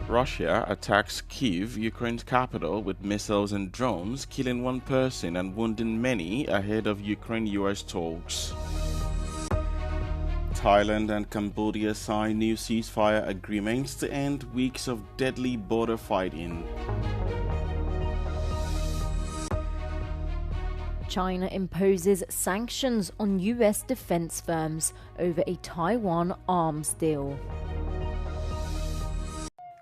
Russia attacks Kyiv, Ukraine's capital, with missiles and drones, killing one person and wounding many ahead of Ukraine-US talks. Thailand and Cambodia sign new ceasefire agreements to end weeks of deadly border fighting. China imposes sanctions on US defense firms over a Taiwan arms deal.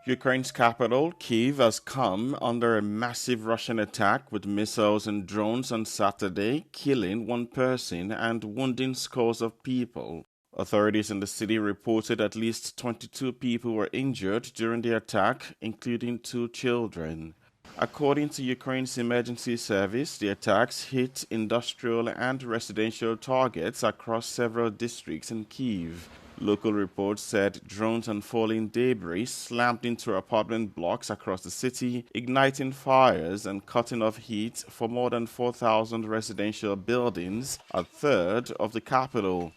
Ukraine's capital, Kyiv, has come under a massive Russian attack with missiles and drones on Saturday, killing one person and wounding scores of people. Authorities in the city reported at least 22 people were injured during the attack, including 2 children. According to Ukraine's emergency service, the attacks hit industrial and residential targets across several districts in Kyiv. Local reports said drones and falling debris slammed into apartment blocks across the city, igniting fires and cutting off heat for more than 4,000 residential buildings, a third of the capital.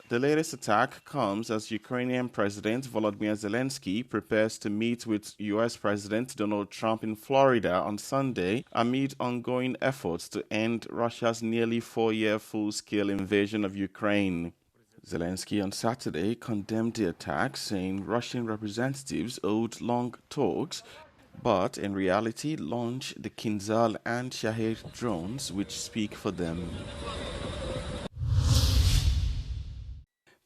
The latest attack comes as Ukrainian President Volodymyr Zelensky prepares to meet with US President Donald Trump in Florida on Sunday amid ongoing efforts to end Russia's nearly 4-year full-scale invasion of Ukraine. Zelensky on Saturday condemned the attack, saying Russian representatives owed long talks, but in reality launched the Kinzhal and Shahed drones, which speak for them.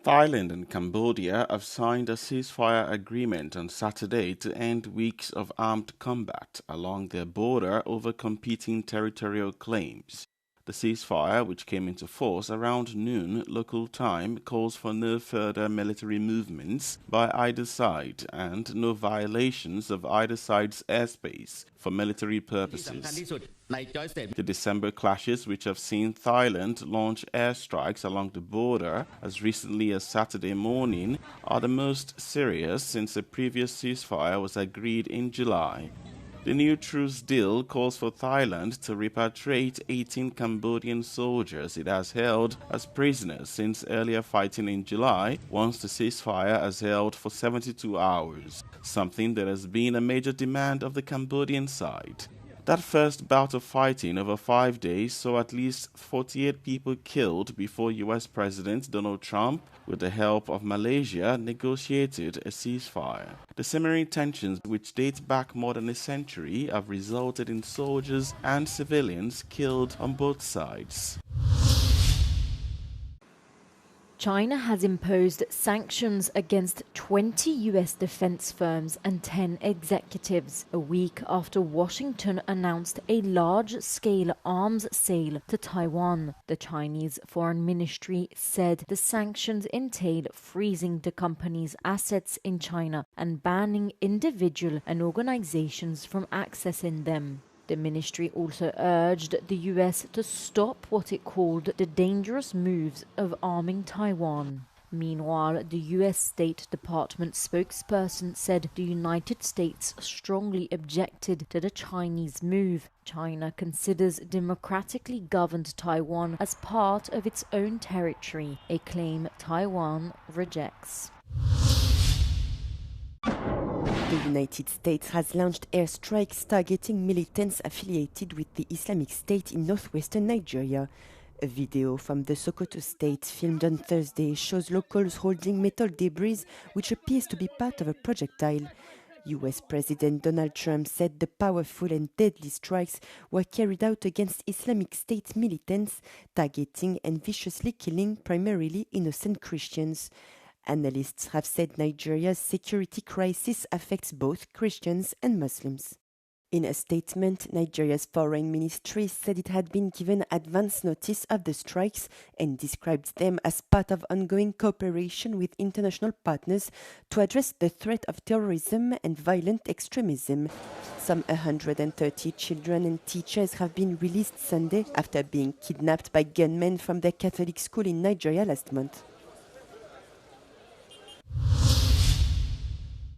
Thailand and Cambodia have signed a ceasefire agreement on Saturday to end weeks of armed combat along their border over competing territorial claims. The ceasefire, which came into force around noon local time, calls for no further military movements by either side and no violations of either side's airspace for military purposes. The December clashes, which have seen Thailand launch airstrikes along the border as recently as Saturday morning, are the most serious since a previous ceasefire was agreed in July. The new truce deal calls for Thailand to repatriate 18 Cambodian soldiers it has held as prisoners since earlier fighting in July, once the ceasefire has held for 72 hours, something that has been a major demand of the Cambodian side. That first bout of fighting over 5 days saw at least 48 people killed before US President Donald Trump, with the help of Malaysia, negotiated a ceasefire. The simmering tensions, which date back more than a century, have resulted in soldiers and civilians killed on both sides. China has imposed sanctions against 20 US defense firms and 10 executives, a week after Washington announced a large-scale arms sale to Taiwan. The Chinese Foreign Ministry said the sanctions entail freezing the company's assets in China and banning individuals and organizations from accessing them. The ministry also urged the US to stop what it called the dangerous moves of arming Taiwan. Meanwhile, the US State Department spokesperson said the United States strongly objected to the Chinese move. China considers democratically governed Taiwan as part of its own territory, a claim Taiwan rejects. The United States has launched airstrikes targeting militants affiliated with the Islamic State in northwestern Nigeria. A video from the Sokoto state filmed on Thursday shows locals holding metal debris which appears to be part of a projectile. US President Donald Trump said the powerful and deadly strikes were carried out against Islamic State militants, targeting and viciously killing primarily innocent Christians. Analysts have said Nigeria's security crisis affects both Christians and Muslims. In a statement, Nigeria's foreign ministry said it had been given advance notice of the strikes and described them as part of ongoing cooperation with international partners to address the threat of terrorism and violent extremism. Some 130 children and teachers have been released Sunday after being kidnapped by gunmen from their Catholic school in Nigeria last month.